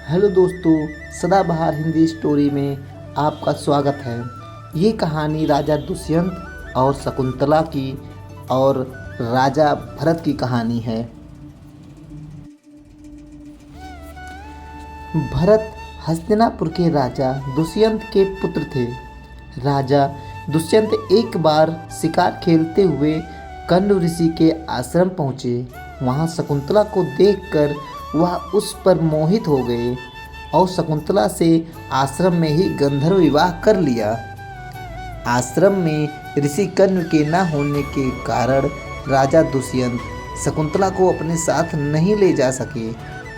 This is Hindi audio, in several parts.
हेलो दोस्तों, सदाबहार हिंदी स्टोरी में आपका स्वागत है। ये कहानी राजा दुष्यंत और शकुंतला की और राजा भरत की कहानी है। भरत हस्तिनापुर के राजा दुष्यंत के पुत्र थे। राजा दुष्यंत एक बार शिकार खेलते हुए कण्व ऋषि के आश्रम पहुँचे। वहाँ शकुंतला को देखकर वह उस पर मोहित हो गए और शकुंतला से आश्रम में ही गंधर्व विवाह कर लिया। आश्रम में ऋषि कण्व के न होने के कारण राजा दुष्यंत शकुंतला को अपने साथ नहीं ले जा सके।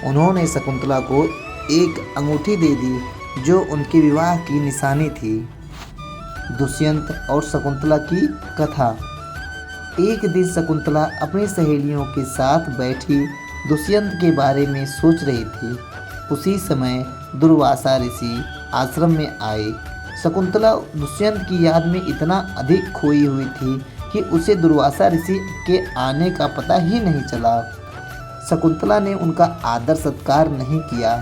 उन्होंने शकुंतला को एक अंगूठी दे दी जो उनके विवाह की निशानी थी। दुष्यंत और शकुंतला की कथा। एक दिन शकुंतला अपनी सहेलियों के साथ बैठी दुष्यंत के बारे में सोच रही थी। उसी समय दुर्वासा ऋषि आश्रम में आए। शकुंतला दुष्यंत की याद में इतना अधिक खोई हुई थी कि उसे दुर्वासा ऋषि के आने का पता ही नहीं चला। शकुंतला ने उनका आदर सत्कार नहीं किया,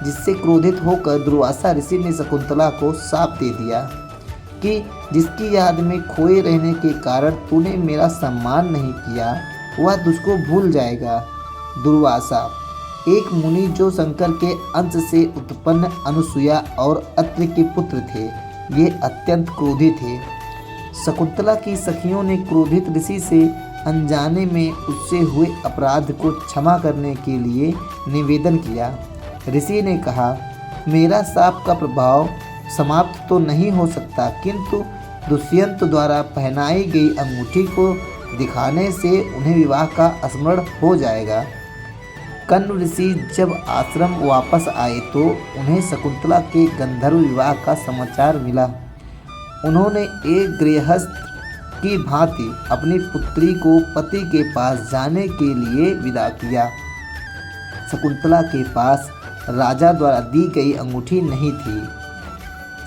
जिससे क्रोधित होकर दुर्वासा ऋषि ने शकुंतला को शाप दे दिया कि जिसकी याद में खोए रहने के कारण तूने मेरा सम्मान नहीं किया, वह तुझको भूल जाएगा। दुर्वासा एक मुनि जो शंकर के अंश से उत्पन्न अनुसुया और अत्रि के पुत्र थे। ये अत्यंत क्रोधी थे। शकुंतला की सखियों ने क्रोधित ऋषि से अनजाने में उससे हुए अपराध को क्षमा करने के लिए निवेदन किया। ऋषि ने कहा, मेरा शाप का प्रभाव समाप्त तो नहीं हो सकता, किंतु दुष्यंत द्वारा पहनाई गई अंगूठी को दिखाने से उन्हें विवाह का स्मरण हो जाएगा। कण्व ऋषि जब आश्रम वापस आए तो उन्हें शकुंतला के गंधर्व विवाह का समाचार मिला। उन्होंने एक गृहस्थ की भांति अपनी पुत्री को पति के पास जाने के लिए विदा किया। शकुंतला के पास राजा द्वारा दी गई अंगूठी नहीं थी।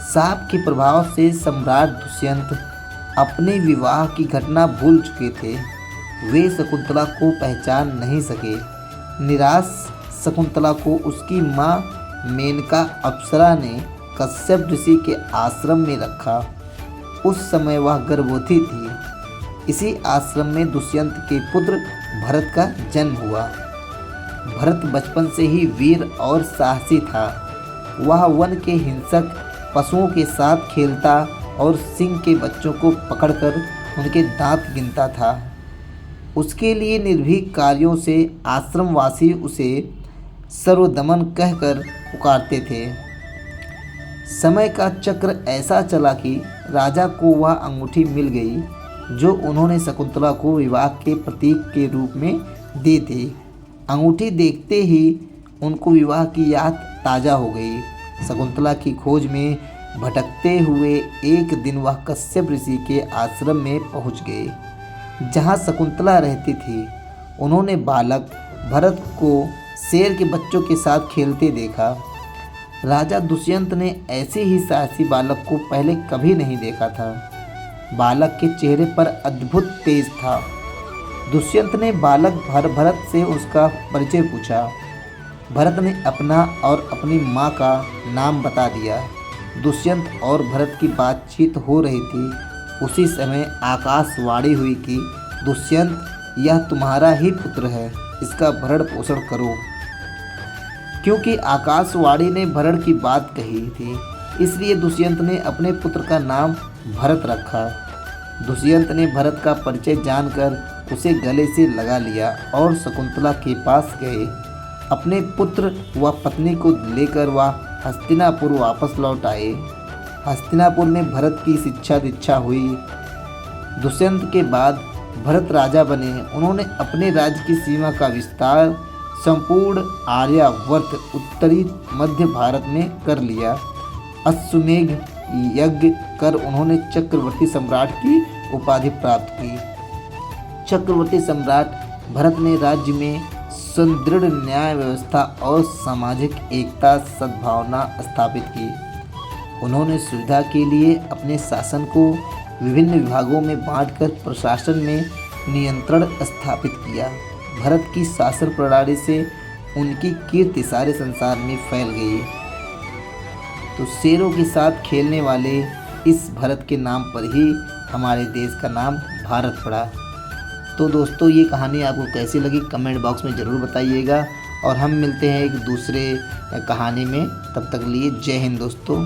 शाप के प्रभाव से सम्राट दुष्यंत अपने विवाह की घटना भूल चुके थे। वे शकुंतला को पहचान नहीं सके। निराश शकुंतला को उसकी माँ मेनका अप्सरा ने कश्यप ऋषि के आश्रम में रखा। उस समय वह गर्भवती थी। इसी आश्रम में दुष्यंत के पुत्र भरत का जन्म हुआ। भरत बचपन से ही वीर और साहसी था। वह वन के हिंसक पशुओं के साथ खेलता और सिंह के बच्चों को पकड़कर उनके दांत गिनता था। उसके लिए निर्भीक कार्यों से आश्रमवासी उसे सर्वदमन कहकर पुकारते थे। समय का चक्र ऐसा चला कि राजा को वह अंगूठी मिल गई जो उन्होंने शकुंतला को विवाह के प्रतीक के रूप में दी थी। अंगूठी देखते ही उनको विवाह की याद ताज़ा हो गई। शकुंतला की खोज में भटकते हुए एक दिन वह कश्यप ऋषि के आश्रम में पहुंच गए, जहां शकुंतला रहती थी। उन्होंने बालक भरत को शेर के बच्चों के साथ खेलते देखा। राजा दुष्यंत ने ऐसे ही साहसी बालक को पहले कभी नहीं देखा था। बालक के चेहरे पर अद्भुत तेज था। दुष्यंत ने बालक भरत से उसका परिचय पूछा। भरत ने अपना और अपनी माँ का नाम बता दिया। दुष्यंत और भरत की बातचीत हो रही थी। उसी समय आकाशवाणी हुई कि दुष्यंत, यह तुम्हारा ही पुत्र है, इसका भरण पोषण करो। क्योंकि आकाशवाणी ने भरण की बात कही थी, इसलिए दुष्यंत ने अपने पुत्र का नाम भरत रखा। दुष्यंत ने भरत का परिचय जानकर उसे गले से लगा लिया और शकुंतला के पास गए। अपने पुत्र व पत्नी को लेकर वह हस्तिनापुर वापस लौट आए। हस्तिनापुर में भरत की शिक्षा दीक्षा हुई। दुष्यंत के बाद भरत राजा बने। उन्होंने अपने राज्य की सीमा का विस्तार संपूर्ण आर्यावर्त उत्तरी मध्य भारत में कर लिया। अश्वमेघ यज्ञ कर उन्होंने चक्रवर्ती सम्राट की उपाधि प्राप्त की। चक्रवर्ती सम्राट भरत ने राज्य में सुदृढ़ न्याय व्यवस्था और सामाजिक एकता सद्भावना स्थापित की। उन्होंने सुविधा के लिए अपने शासन को विभिन्न विभागों में बांटकर प्रशासन में नियंत्रण स्थापित किया। भरत की शासन प्रणाली से उनकी कीर्ति सारे संसार में फैल गई। तो शेरों के साथ खेलने वाले इस भरत के नाम पर ही हमारे देश का नाम भारत पड़ा। तो दोस्तों, ये कहानी आपको कैसी लगी कमेंट बॉक्स में ज़रूर बताइएगा और हम मिलते हैं एक दूसरे कहानी में। तब तक लिए जय हिंद दोस्तों।